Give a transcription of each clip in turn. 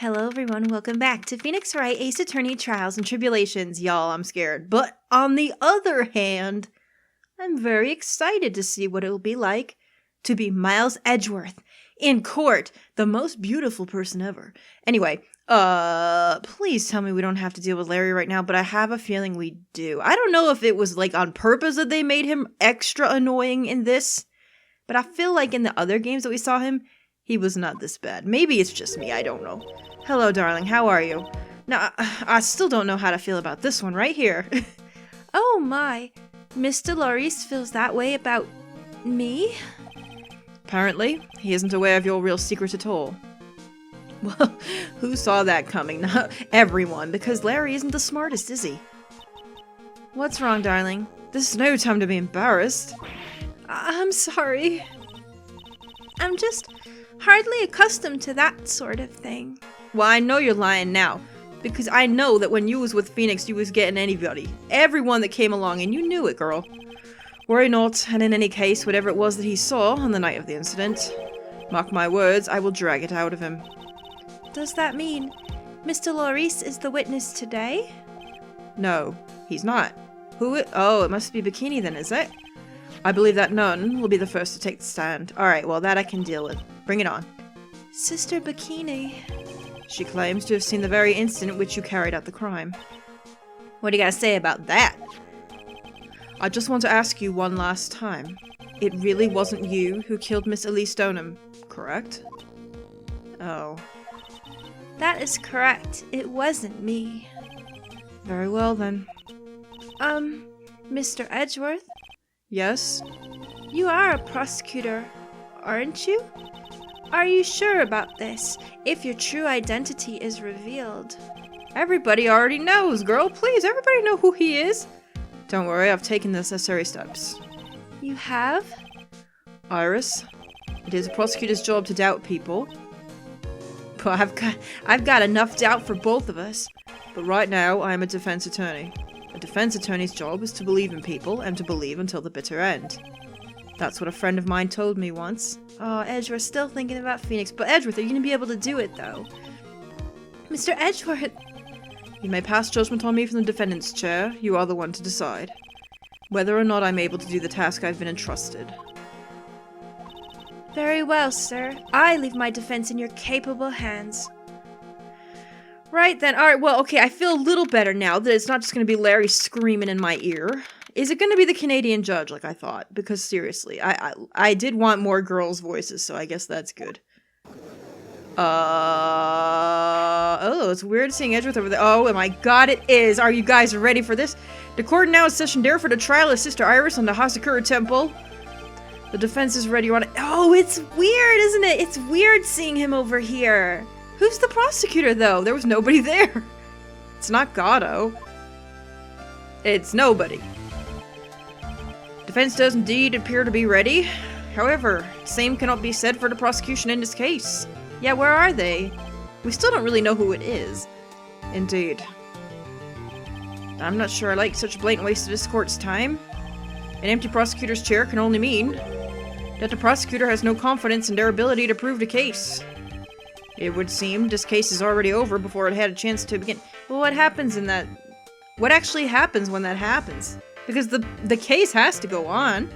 Hello everyone, welcome back to Phoenix Wright Ace Attorney Trials and Tribulations. Y'all, I'm scared. But on the other hand, I'm very excited to see what it will be like to be Miles Edgeworth in court, the most beautiful person ever. Anyway, please tell me we don't have to deal with Larry right now, but I have a feeling we do. I don't know if it was like on purpose that they made him extra annoying in this, but I feel like in the other games that we saw him, he was not this bad. Maybe it's just me, I don't know. Hello, darling, how are you? Now, I still don't know how to feel about this one right here. Oh my, Mr. Laurice feels that way about me? Apparently, he isn't aware of your real secret at all. Well, who saw that coming? Not everyone, because Larry isn't the smartest, is he? What's wrong, darling? This is no time to be embarrassed. I'm sorry. I'm just hardly accustomed to that sort of thing. Well, I know you're lying now, because I know that when you was with Phoenix, you was getting anybody. Everyone that came along, and you knew it, girl. Worry not, and in any case, whatever it was that he saw on the night of the incident, mark my words, I will drag it out of him. Does that mean Mr. Laurice is the witness today? No, he's not. Oh, it must be Bikini then, is it? I believe that none will be the first to take the stand. Alright, well, that I can deal with. Bring it on. Sister Bikini. She claims to have seen the very instant in which you carried out the crime. What do you gotta say about that? I just want to ask you one last time. It really wasn't you who killed Miss Elise Stoneham, correct? Oh. That is correct. It wasn't me. Very well, then. Mr. Edgeworth? Yes? You are a prosecutor, aren't you? Are you sure about this, if your true identity is revealed? Everybody already knows, girl. Please, everybody know who he is. Don't worry, I've taken the necessary steps. You have? Iris, it is a prosecutor's job to doubt people. But I've got enough doubt for both of us. But right now, I am a defense attorney. A defense attorney's job is to believe in people, and to believe until the bitter end. That's what a friend of mine told me once. Oh, Edgeworth's still thinking about Phoenix. But Edgeworth, are you going to be able to do it, though? Mr. Edgeworth! You may pass judgment on me from the defendant's chair. You are the one to decide whether or not I'm able to do the task I've been entrusted. Very well, sir. I leave my defense in your capable hands. Right then. Alright, well, okay, I feel a little better now that it's not just going to be Larry screaming in my ear. Is it going to be the Canadian judge like I thought? Because seriously, I did want more girls' voices, so I guess that's good. Oh, it's weird seeing Edgeworth over there. Oh my god, it is. Are you guys ready for this? The court now is session there for the trial of Sister Iris on the Hasakura Temple. The defense is ready on it. Oh, it's weird, isn't it? It's weird seeing him over here. Who's the prosecutor, though? There was nobody there. It's not Gatto. It's nobody. Defense does indeed appear to be ready. However, same cannot be said for the prosecution in this case. Yeah, where are they? We still don't really know who it is. Indeed. I'm not sure I like such a blatant waste of this court's time. An empty prosecutor's chair can only mean that the prosecutor has no confidence in their ability to prove the case. It would seem this case is already over before it had a chance to begin. Well, what happens in that? What actually happens when that happens? Because the case has to go on.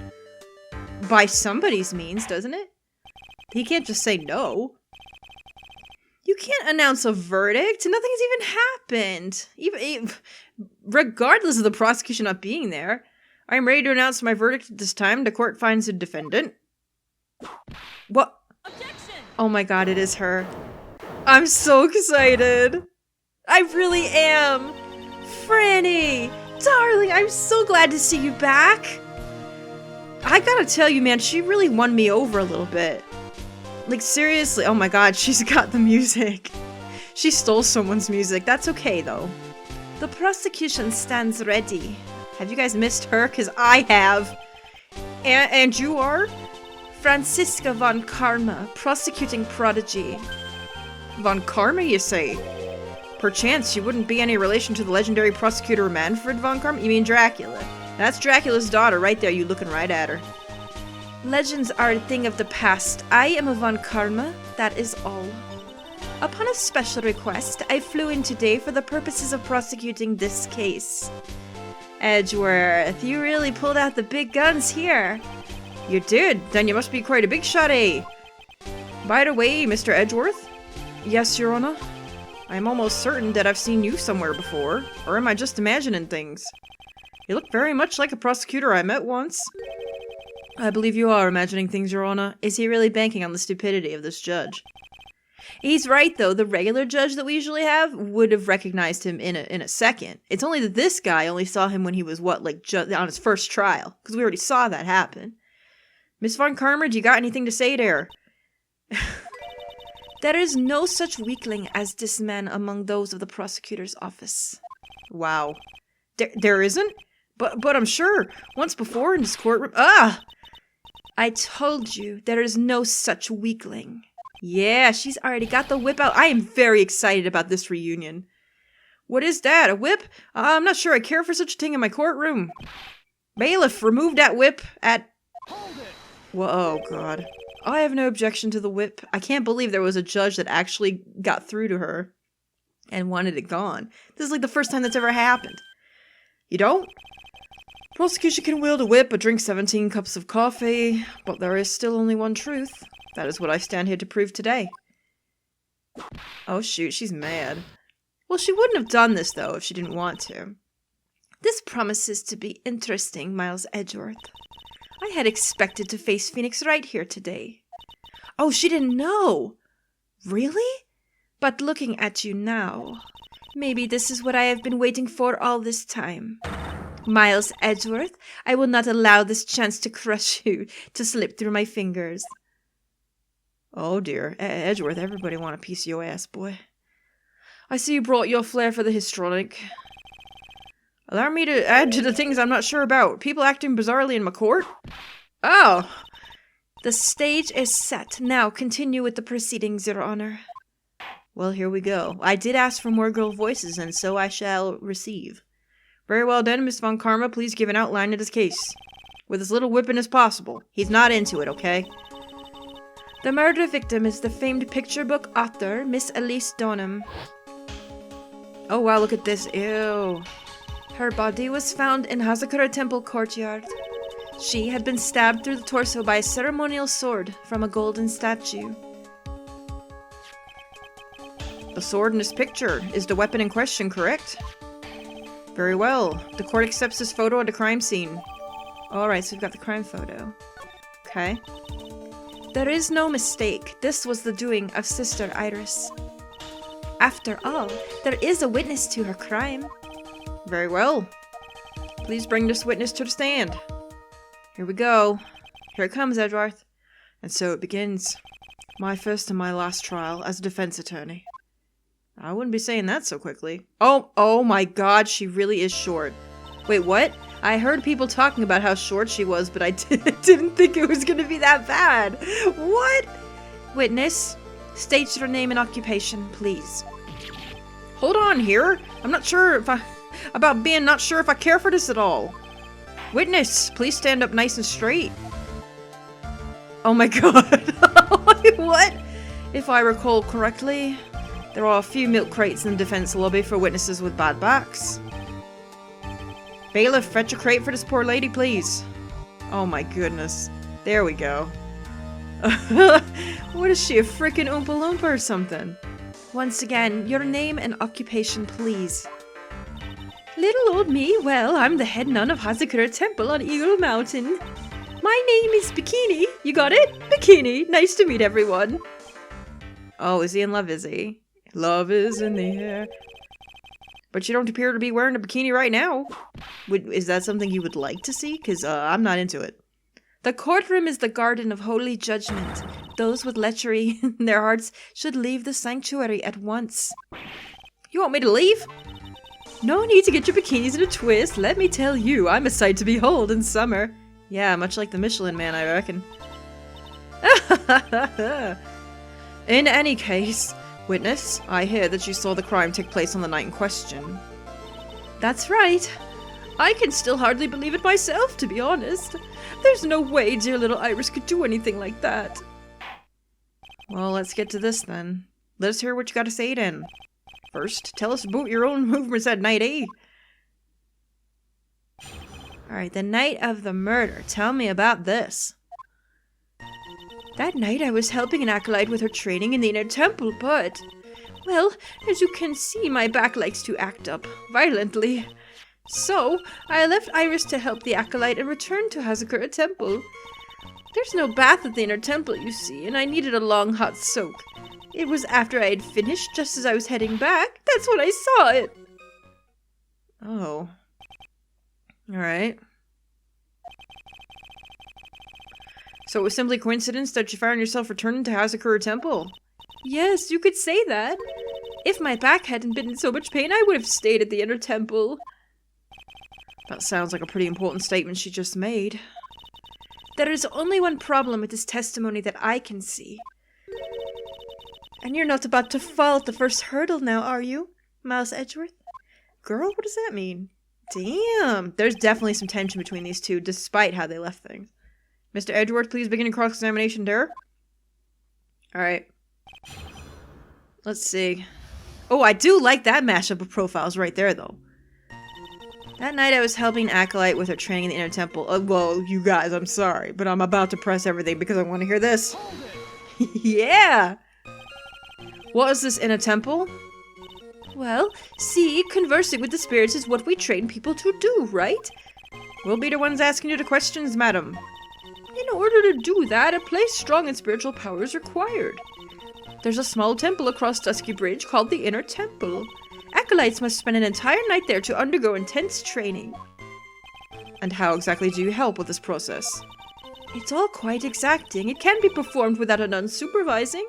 By somebody's means, doesn't it? He can't just say no. You can't announce a verdict. Nothing's even happened. Even regardless of the prosecution not being there. I am ready to announce my verdict at this time. The court finds the defendant. What? Objection! Oh my god, it is her. I'm so excited. I really am. Franny! Darling, I'm so glad to see you back. I gotta tell you, man, she really won me over a little bit. Like, seriously, oh my god, she's got the music. She stole someone's music. That's okay, though. The prosecution stands ready. Have you guys missed her? Because I have. And you are? Franziska von Karma, prosecuting prodigy. Von Karma, you say? Perchance she wouldn't be any relation to the legendary prosecutor Manfred von Karma? You mean Dracula? That's Dracula's daughter right there, you looking right at her. Legends are a thing of the past. I am a von Karma, that is all. Upon a special request, I flew in today for the purposes of prosecuting this case. Edgeworth, you really pulled out the big guns here. You did? Then you must be quite a big shot, eh? By the way, Mr. Edgeworth? Yes, Your Honor? I'm almost certain that I've seen you somewhere before. Or am I just imagining things? You look very much like a prosecutor I met once. I believe you are imagining things, Your Honor. Is he really banking on the stupidity of this judge? He's right, though. The regular judge that we usually have would have recognized him in a second. It's only that this guy only saw him when he was, on his first trial. Because we already saw that happen. Miss Von Karma, do you got anything to say there? There is no such weakling as this man among those of the prosecutor's office. Wow. There isn't? But I'm sure, once before in this courtroom— Ah! I told you, there is no such weakling. Yeah, she's already got the whip out. I am very excited about this reunion. What is that, a whip? I'm not sure I care for such a thing in my courtroom. Bailiff, remove that whip at— Hold it! Whoa, God. I have no objection to the whip. I can't believe there was a judge that actually got through to her and wanted it gone. This is like the first time that's ever happened. You don't? Prosecution can wield a whip or drink 17 cups of coffee, but there is still only one truth. That is what I stand here to prove today. Oh shoot, she's mad. Well, she wouldn't have done this, though, if she didn't want to. This promises to be interesting, Miles Edgeworth. I had expected to face Phoenix Wright here today. Oh, she didn't know! Really? But looking at you now, maybe this is what I have been waiting for all this time. Miles Edgeworth, I will not allow this chance to crush you to slip through my fingers. Oh dear, Edgeworth, everybody want a piece of your ass, boy. I see you brought your flair for the histrionic. Allow me to add to the things I'm not sure about. People acting bizarrely in my court? Oh! The stage is set. Now continue with the proceedings, Your Honor. Well, here we go. I did ask for more girl voices, and so I shall receive. Very well then, Miss Von Karma, please give an outline of this case. With as little whipping as possible. He's not into it, okay? The murder victim is the famed picture book author, Miss Elise Donham. Oh wow, look at this. Ew. Her body was found in Hazakura Temple courtyard. She had been stabbed through the torso by a ceremonial sword from a golden statue. The sword in this picture is the weapon in question, correct? Very well. The court accepts this photo of the crime scene. Alright, so we've got the crime photo. Okay. There is no mistake. This was the doing of Sister Iris. After all, there is a witness to her crime. Very well. Please bring this witness to the stand. Here we go. Here it comes, Edgeworth. And so it begins. My first and my last trial as a defense attorney. I wouldn't be saying that so quickly. Oh my god, she really is short. Wait, what? I heard people talking about how short she was, but I didn't think it was going to be that bad. What? Witness, state your name and occupation, please. Hold on here. I'm not sure if not sure if I care for this at all. Witness, please stand up nice and straight. Oh my god. What? If I recall correctly, there are a few milk crates in the defense lobby for witnesses with bad backs. Bailiff, fetch a crate for this poor lady, please. Oh my goodness. There we go. What is she, a frickin' Oompa Loompa or something? Once again, your name and occupation, please. Little old me, well, I'm the head nun of Hazakura Temple on Eagle Mountain. My name is Bikini. You got it? Bikini. Nice to meet everyone. Oh, is he in love, is he? Love is in the air. But you don't appear to be wearing a bikini right now. Is that something you would like to see? Because I'm not into it. The courtroom is the garden of holy judgment. Those with lechery in their hearts should leave the sanctuary at once. You want me to leave? No need to get your bikinis in a twist. Let me tell you, I'm a sight to behold in summer. Yeah, much like the Michelin Man, I reckon. In any case, witness, I hear that you saw the crime take place on the night in question. That's right. I can still hardly believe it myself, to be honest. There's no way dear little Iris could do anything like that. Well, let's get to this then. Let us hear what you got to say then. First, tell us about your own movements at night, eh? Alright, the night of the murder. Tell me about this. That night I was helping an acolyte with her training in the inner temple, but... well, as you can see, my back likes to act up violently. So, I left Iris to help the acolyte and returned to Hazakura Temple. There's no bath at the inner temple, you see, and I needed a long hot soak. It was after I had finished, just as I was heading back. That's when I saw it. Oh. Alright. So it was simply coincidence that you found yourself returning to Hazakura Temple? Yes, you could say that. If my back hadn't been in so much pain, I would have stayed at the inner temple. That sounds like a pretty important statement she just made. There is only one problem with this testimony that I can see. And you're not about to fall at the first hurdle now, are you, Miles Edgeworth? Girl, what does that mean? Damn! There's definitely some tension between these two, despite how they left things. Mr. Edgeworth, please begin your cross-examination there. Alright. Let's see. Oh, I do like that mashup of profiles right there, though. That night I was helping Acolyte with her training in the inner temple. Well, you guys, I'm sorry, but I'm about to press everything because I want to hear this. Yeah! What is this inner temple? Well, see, conversing with the spirits is what we train people to do, right? We'll be the ones asking you the questions, madam. In order to do that, a place strong in spiritual power is required. There's a small temple across Dusky Bridge called the Inner Temple. Acolytes must spend an entire night there to undergo intense training. And how exactly do you help with this process? It's all quite exacting. It can be performed without a nun supervising.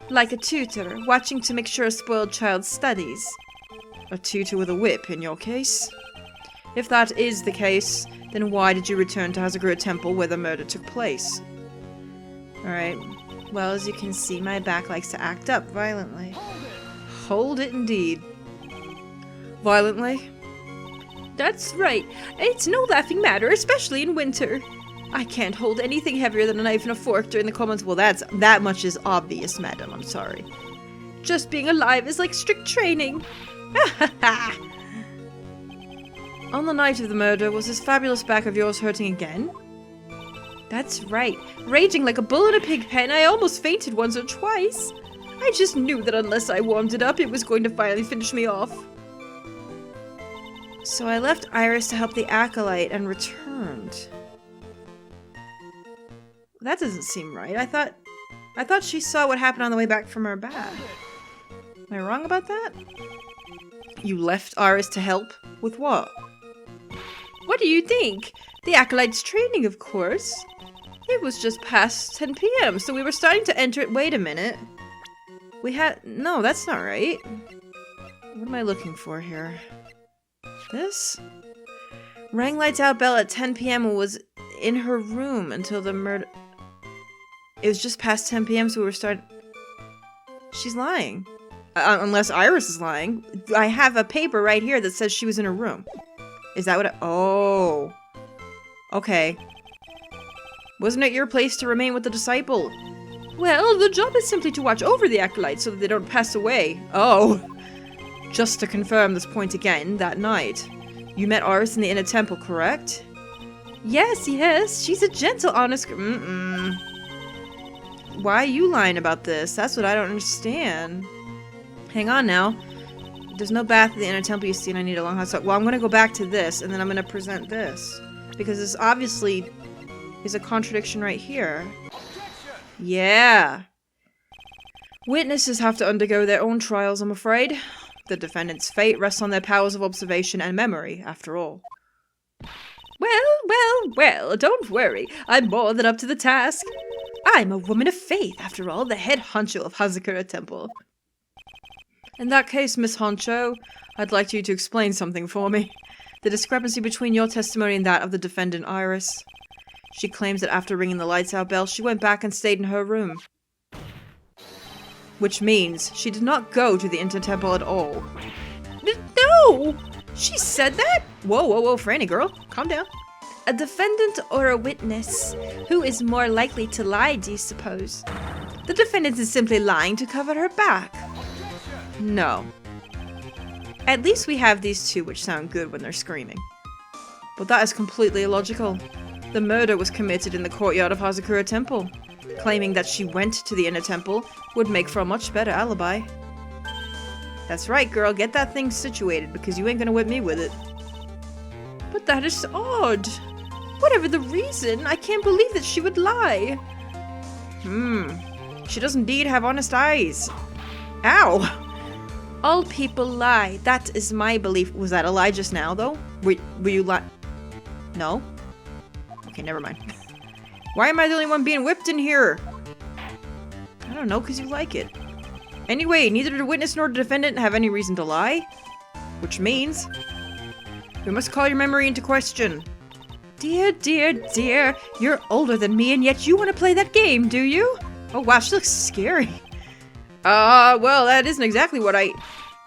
Like a tutor, watching to make sure a spoiled child studies. A tutor with a whip, in your case? If that is the case, then why did you return to Hazakura Temple where the murder took place? Alright. Well, as you can see, my back likes to act up violently. Hold it indeed. Violently? That's right. It's no laughing matter, especially in winter. I can't hold anything heavier than a knife and a fork during the commons. Well, that much is obvious, madam. I'm sorry. Just being alive is like strict training. On the night of the murder, was this fabulous back of yours hurting again? That's right. Raging like a bull in a pig pen, I almost fainted once or twice. I just knew that unless I warmed it up, it was going to finally finish me off. So I left Iris to help the Acolyte and returned. That doesn't seem right. I thought she saw what happened on the way back from her bath. Am I wrong about that? You left Iris to help? With what? What do you think? The Acolyte's training, of course. It was just past 10 p.m., so we were starting to enter it. Wait a minute. No, that's not right. What am I looking for here? This? Rang lights out bell at 10 p.m. and was in her room until the murder... It was just past 10 p.m., so we were starting... She's lying. Unless Iris is lying. I have a paper right here that says she was in her room. Is that what Oh. Okay. Wasn't it your place to remain with the disciple? Well, the job is simply to watch over the acolytes so that they don't pass away. Oh. Just to confirm this point again, that night, you met Iris in the inner temple, correct? Yes. She's a gentle, honest... Why are you lying about this? That's what I don't understand. Hang on now. There's no bath at the inner temple, you see, and I need a long hot soak. Well, I'm going to go back to this, and then I'm going to present this. Because this obviously is a contradiction right here. Yeah. Witnesses have to undergo their own trials, I'm afraid. The defendant's fate rests on their powers of observation and memory, after all. Well, don't worry. I'm more than up to the task. I'm a woman of faith, after all, the head honcho of Hazakura Temple. In that case, Miss Honcho, I'd like you to explain something for me. The discrepancy between your testimony and that of the defendant, Iris. She claims that after ringing the lights out bell, she went back and stayed in her room. Which means she did not go to the inter-temple at all. No! She said that? Whoa, Franny girl, calm down. A defendant or a witness? Who is more likely to lie, do you suppose? The defendant is simply lying to cover her back. No. At least we have these two which sound good when they're screaming. But that is completely illogical. The murder was committed in the courtyard of Hazakura Temple. Claiming that she went to the inner temple would make for a much better alibi. That's right, girl, get that thing situated because you ain't gonna whip me with it. But that is odd. Whatever the reason, I can't believe that she would lie. She does indeed have honest eyes. Ow! All people lie. That is my belief. Was that a lie just now, though? Were you No? Okay, never mind. Why am I the only one being whipped in here? I don't know, because you like it. Anyway, neither the witness nor the defendant have any reason to lie. Which means we must call your memory into question. Dear, dear, dear. You're older than me, and yet you want to play that game, do you? Oh wow, she looks scary. Well, that isn't exactly what I...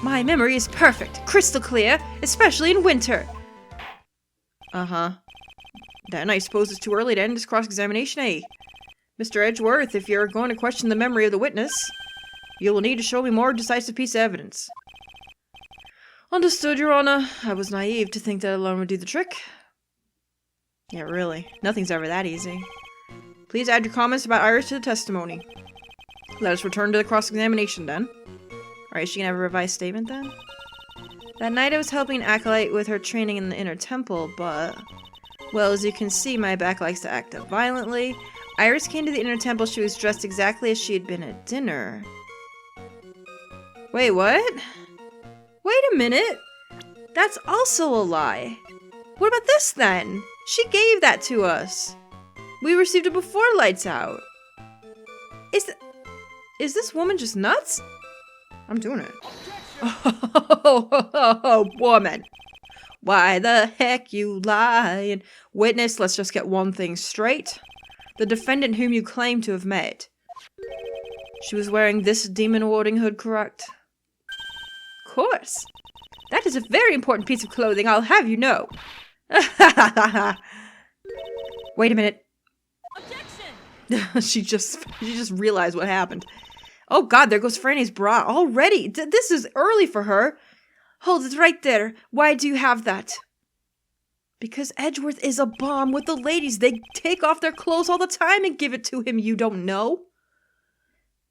My memory is perfect, crystal clear, especially in winter. Uh-huh. Then I suppose it's too early to end this cross-examination, eh? Mr. Edgeworth, if you're going to question the memory of the witness, you will need to show me more decisive piece of evidence. Understood, Your Honor. I was naive to think that alone would do the trick. Yeah, really. Nothing's ever that easy. Please add your comments about Iris to the testimony. Let us return to the cross-examination, then. Alright, is she gonna have a revised statement, then? That night I was helping an acolyte with her training in the inner temple, but... Well, as you can see, my back likes to act up violently. Iris came to the inner temple. She was dressed exactly as she had been at dinner. Wait, what? Wait a minute! That's also a lie. What about this, then? She gave that to us. We received it before lights out. Is this woman just nuts? I'm doing it. Oh, woman. Why the heck you lying? Witness, let's just get one thing straight. The defendant whom you claim to have met. She was wearing this demon-warding hood, correct? Of course. That is a very important piece of clothing, I'll have you know. Wait a minute. Objection! she just realized what happened. Oh god, there goes Franny's bra already. This is early for her. Hold it right there. Why do you have that? Because Edgeworth is a bomb with the ladies. They take off their clothes all the time and give it to him. You don't know?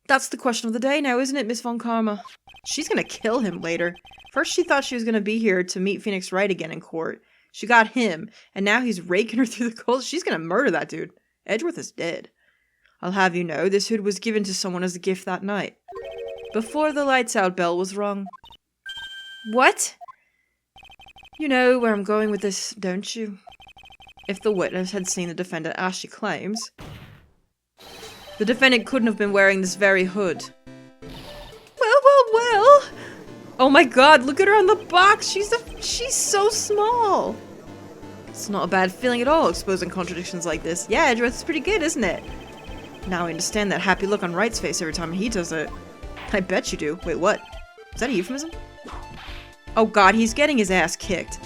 That's the question of the day now, isn't it, Miss Von Karma? She's gonna kill him later. First she thought she was gonna be here to meet Phoenix Wright again in court. She got him, and now he's raking her through the coals. She's gonna murder that dude. Edgeworth is dead. I'll have you know, this hood was given to someone as a gift that night. Before the lights out bell was rung. What? You know where I'm going with this, don't you? If the witness had seen the defendant as she claims, the defendant couldn't have been wearing this very hood. Well. Oh my god, look at her on the box. She's so small. It's not a bad feeling at all, exposing contradictions like this. Yeah, Edgeworth is pretty good, isn't it? Now I understand that happy look on Wright's face every time he does it. I bet you do. Wait, what? Is that a euphemism? Oh god, he's getting his ass kicked.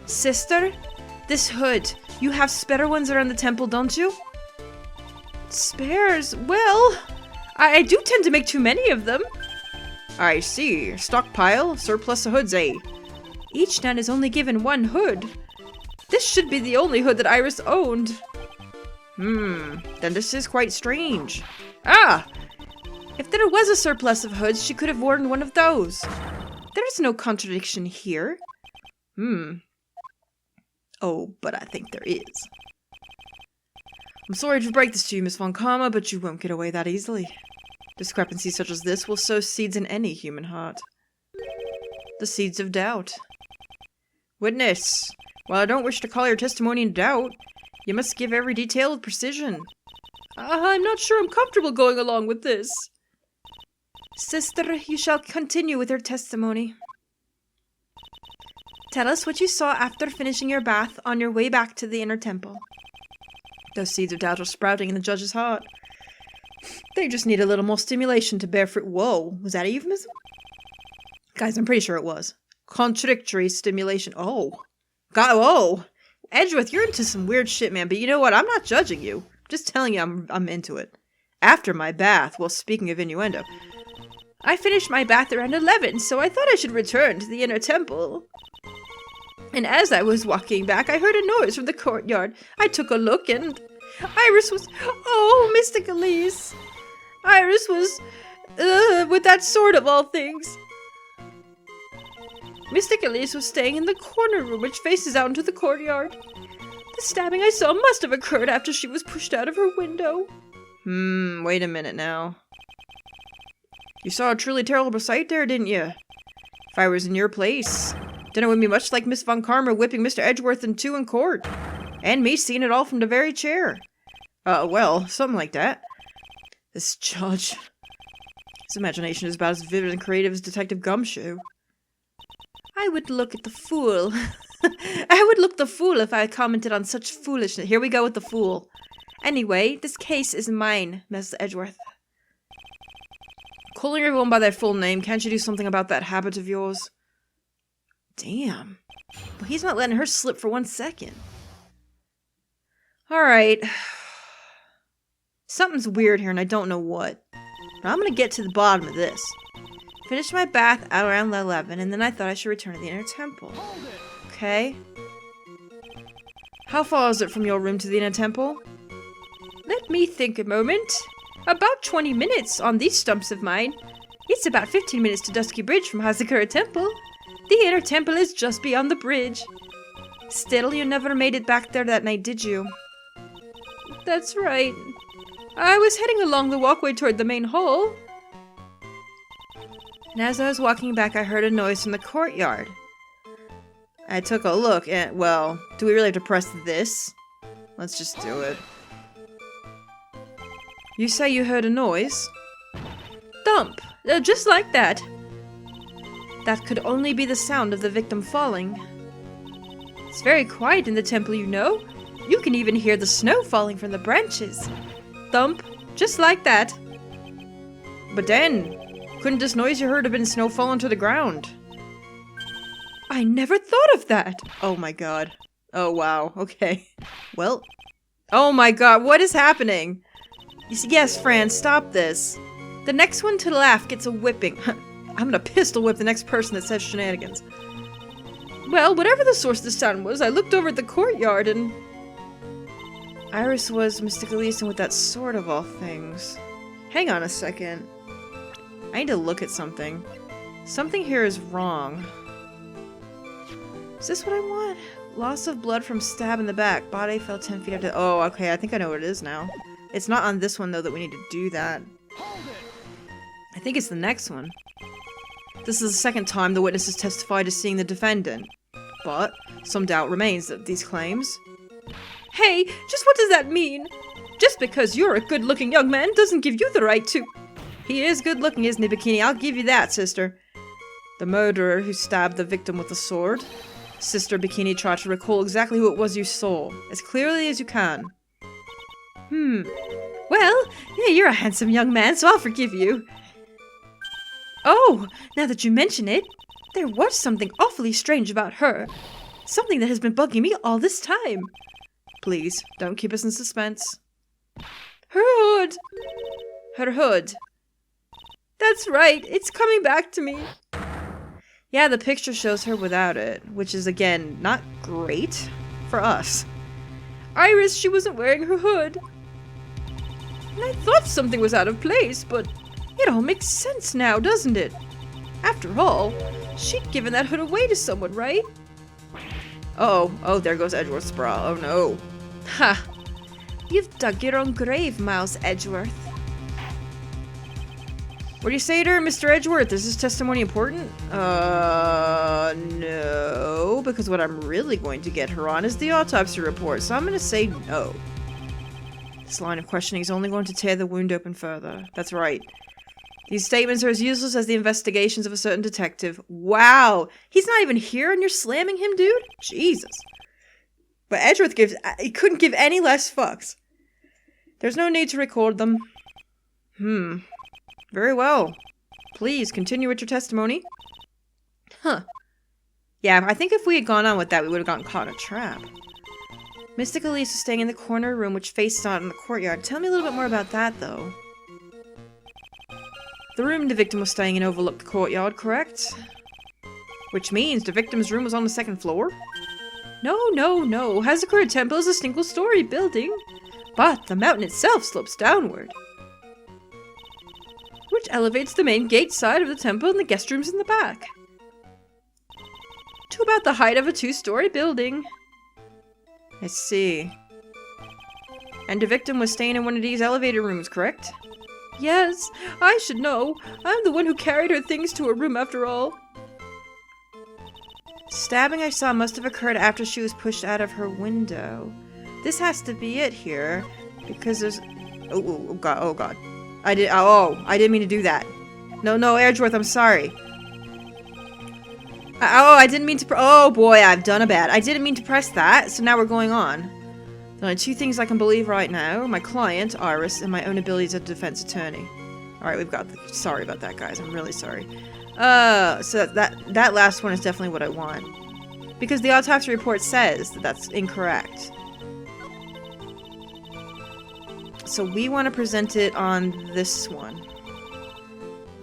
Sister, this hood. You have spare ones around the temple, don't you? Spares? Well, I do tend to make too many of them. I see. Stockpile, surplus of hoods, eh? Each nun is only given one hood. This should be the only hood that Iris owned. Then this is quite strange. Ah! If there was a surplus of hoods, she could have worn one of those. There is no contradiction here. Oh, but I think there is. I'm sorry to break this to you, Miss Von Karma, but you won't get away that easily. Discrepancies such as this will sow seeds in any human heart. The seeds of doubt. Witness, while I don't wish to call your testimony in doubt, you must give every detail with precision. I'm not sure I'm comfortable going along with this. Sister, you shall continue with your testimony. Tell us what you saw after finishing your bath on your way back to the inner temple. Those seeds of doubt are sprouting in the judge's heart. They just need a little more stimulation to bear fruit. Whoa, was that a euphemism? Guys, I'm pretty sure it was. Contradictory stimulation. Oh. God, whoa. Edgeworth, you're into some weird shit, man. But you know what? I'm not judging you. I'm just telling you I'm into it. After my bath. Well, speaking of innuendo. I finished my bath around 11, so I thought I should return to the inner temple. And as I was walking back, I heard a noise from the courtyard. I took a look and Iris was... Oh, Mystic Elise! Iris was... with that sword of all things. Mystic Elise was staying in the corner room which faces out into the courtyard. The stabbing I saw must have occurred after she was pushed out of her window. Wait a minute now. You saw a truly terrible sight there, didn't you? If I was in your place, then it would be much like Miss Von Karma whipping Mr. Edgeworth in two in court. And me seeing it all from the very chair. Well, something like that. This judge... His imagination is about as vivid and creative as Detective Gumshoe. I would look at the fool. I would look the fool if I commented on such foolishness. Here we go with the fool. Anyway, this case is mine, Miss Edgeworth. Calling everyone by their full name, can't you do something about that habit of yours? Damn. But he's not letting her slip for 1 second. Alright. Something's weird here and I don't know what. But I'm gonna get to the bottom of this. Finished my bath at around 11 and then I thought I should return to the inner temple. Okay. How far is it from your room to the inner temple? Let me think a moment. About 20 minutes on these stumps of mine. It's about 15 minutes to Dusky Bridge from Hazakura Temple. The inner temple is just beyond the bridge. Still, you never made it back there that night, did you? That's right. I was heading along the walkway toward the main hall. And as I was walking back, I heard a noise from the courtyard. I took a look and, well, do we really have to press this? Let's just do it. You say you heard a noise? Thump! Just like that. That could only be the sound of the victim falling. It's very quiet in the temple, you know. You can even hear the snow falling from the branches. Thump! Just like that. But then, couldn't this noise you heard have been snow falling to the ground? I never thought of that. Oh my god. Oh wow, okay. Well. Oh my god, what is happening? Yes, Fran, stop this. The next one to laugh gets a whipping. I'm gonna pistol whip the next person that says shenanigans. Well, whatever the source of the sound was, I looked over at the courtyard and... Iris was Mystic Elise with that sword of all things. Hang on a second. I need to look at something. Something here is wrong. Is this what I want? Loss of blood from stab in the back. Body fell 10 feet after... Oh, okay, I think I know what it is now. It's not on this one, though, that we need to do that. I think it's the next one. This is the second time the witnesses testified to seeing the defendant. But some doubt remains of these claims. Hey, just what does that mean? Just because you're a good-looking young man doesn't give you the right to... He is good-looking, isn't he, Bikini? I'll give you that, sister. The murderer who stabbed the victim with the sword. Sister Bikini, try to recall exactly who it was you saw, as clearly as you can. Well, yeah, you're a handsome young man, so I'll forgive you. Oh, now that you mention it, there was something awfully strange about her. Something that has been bugging me all this time. Please, don't keep us in suspense. Her hood. Her hood. That's right, it's coming back to me. Yeah, the picture shows her without it, which is, again, not great for us. Iris, she wasn't wearing her hood. And I thought something was out of place, but it all makes sense now, doesn't it? After all, she'd given that hood away to someone, right? Oh, there goes Edgeworth's bra. Oh no. Ha! You've dug your own grave, Miles Edgeworth. What do you say to her, Mr. Edgeworth? Is this testimony important? No, because what I'm really going to get her on is the autopsy report, so I'm going to say no. This line of questioning is only going to tear the wound open further. That's right. These statements are as useless as the investigations of a certain detective. Wow! He's not even here and you're slamming him, dude? Jesus. But Edgeworth he couldn't give any less fucks. There's no need to record them. Very well. Please, continue with your testimony. Huh. Yeah, I think if we had gone on with that, we would have gotten caught in a trap. Mystic Elise was staying in the corner room which faced out in the courtyard. Tell me a little bit more about that, though. The room the victim was staying in overlooked the courtyard, correct? Which means the victim's room was on the second floor? No, no, no. Hazakura Temple is a single-story building, but the mountain itself slopes downward, which elevates the main gate side of the temple and the guest rooms in the back to about the height of a 2-story building. I see. And the victim was staying in one of these elevator rooms, correct? Yes, I should know. I'm the one who carried her things to her room after all. Stabbing I saw must have occurred after she was pushed out of her window. This has to be it here, because there's... Oh god. I didn't mean to do that. No, Edgeworth, I'm sorry. I didn't mean to oh boy, I've done a bad. I didn't mean to press that, so now we're going on. There are only 2 things I can believe right now. My client, Iris, and my own abilities as a defense attorney. Alright, we've got sorry about that, guys. I'm really sorry. So that last one is definitely what I want. Because the autopsy report says that that's incorrect. So we want to present it on this one.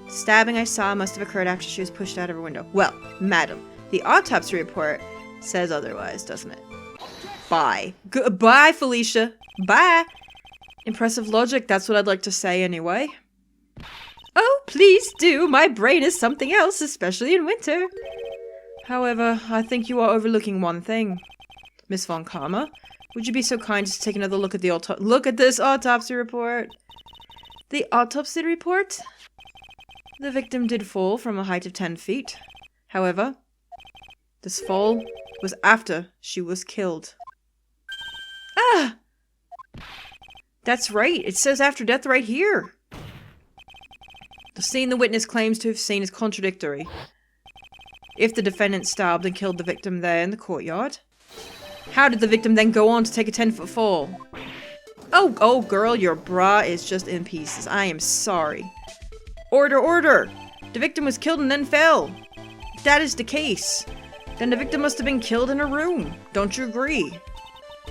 Stabbing I saw must have occurred after she was pushed out of her window. Well, madam, the autopsy report says otherwise, doesn't it? Bye. Goodbye, Felicia. Bye. Impressive logic, that's what I'd like to say anyway. Oh, please do. My brain is something else, especially in winter. However, I think you are overlooking one thing. Miss Von Karma, would you be so kind as to take another look at the this autopsy report? The autopsy report? The victim did fall from a height of 10 feet. However, this fall was after she was killed. Ah! That's right. It says after death right here. The scene the witness claims to have seen is contradictory. If the defendant stabbed and killed the victim there in the courtyard, how did the victim then go on to take a 10-foot fall? Oh, girl, your bra is just in pieces. I am sorry. Order! The victim was killed and then fell. If that is the case, then the victim must have been killed in her room. Don't you agree?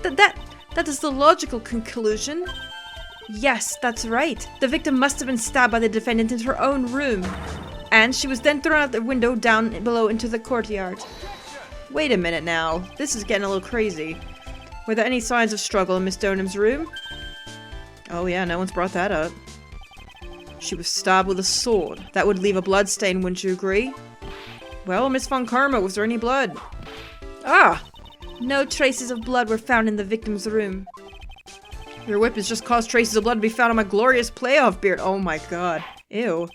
That is the logical conclusion. Yes, that's right. The victim must have been stabbed by the defendant in her own room, and she was then thrown out the window down below into the courtyard. Wait a minute now. This is getting a little crazy. Were there any signs of struggle in Miss Donham's room? Oh yeah, no one's brought that up. She was stabbed with a sword. That would leave a blood stain, wouldn't you agree? Well, Miss Von Karma, was there any blood? Ah! No traces of blood were found in the victim's room. Your whip has just caused traces of blood to be found on my glorious playoff beard. Oh my god. Ew.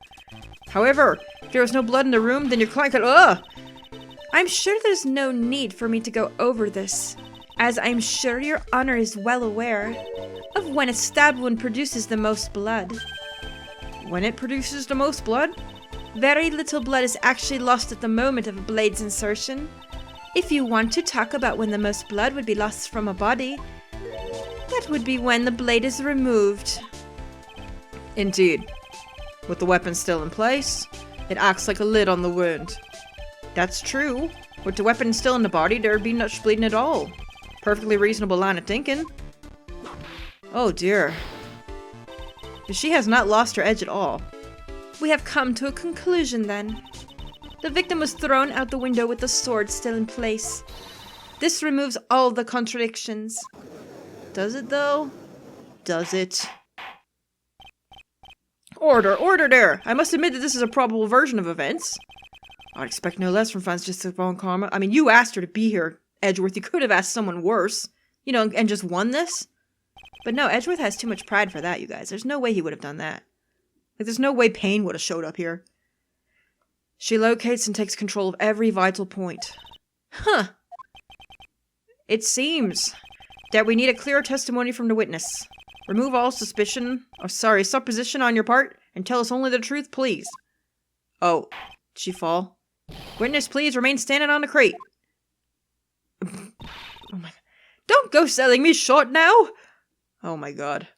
However, if there was no blood in the room, then your client could- Ugh! I'm sure there's no need for me to go over this, as I'm sure your honor is well aware of when a stab wound produces the most blood. When it produces the most blood? Very little blood is actually lost at the moment of a blade's insertion. If you want to talk about when the most blood would be lost from a body, that would be when the blade is removed. Indeed. With the weapon still in place, it acts like a lid on the wound. That's true. With the weapon still in the body, there would be no bleeding at all. Perfectly reasonable line of thinking. Oh dear. She has not lost her edge at all. We have come to a conclusion then. The victim was thrown out the window with the sword still in place. This removes all the contradictions. Does it though? Does it? Order there! I must admit that this is a probable version of events. I'd expect no less from Francis Von Karma. I mean, you asked her to be here, Edgeworth. You could have asked someone worse. You know, and just won this. But no, Edgeworth has too much pride for that, you guys. There's no way he would have done that. Like, there's no way Payne would have showed up here. She locates and takes control of every vital point. Huh. It seems that we need a clear testimony from the witness. Remove all supposition on your part, and tell us only the truth, please. Oh, did she fall? Witness, please remain standing on the crate. Oh my god. Don't go selling me short now! Oh my god.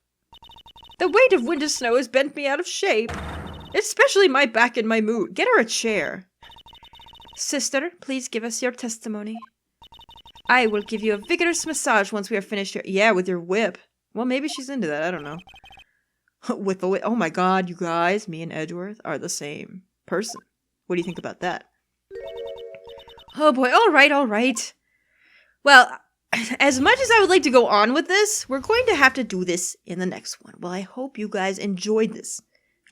The weight of winter snow has bent me out of shape. Especially my back and my mood. Get her a chair. Sister, please give us your testimony. I will give you a vigorous massage once we are finished here. Yeah, with your whip. Well, maybe she's into that. I don't know. With the way, oh my god, you guys, me and Edgeworth are the same person. What do you think about that? Oh boy, all right. Well, as much as I would like to go on with this, we're going to have to do this in the next one. Well, I hope you guys enjoyed this.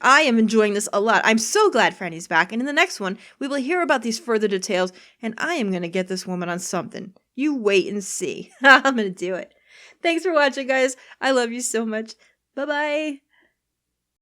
I am enjoying this a lot. I'm so glad Franny's back, and in the next one, we will hear about these further details, and I am going to get this woman on something. You wait and see. I'm going to do it. Thanks for watching, guys. I love you so much. Bye-bye.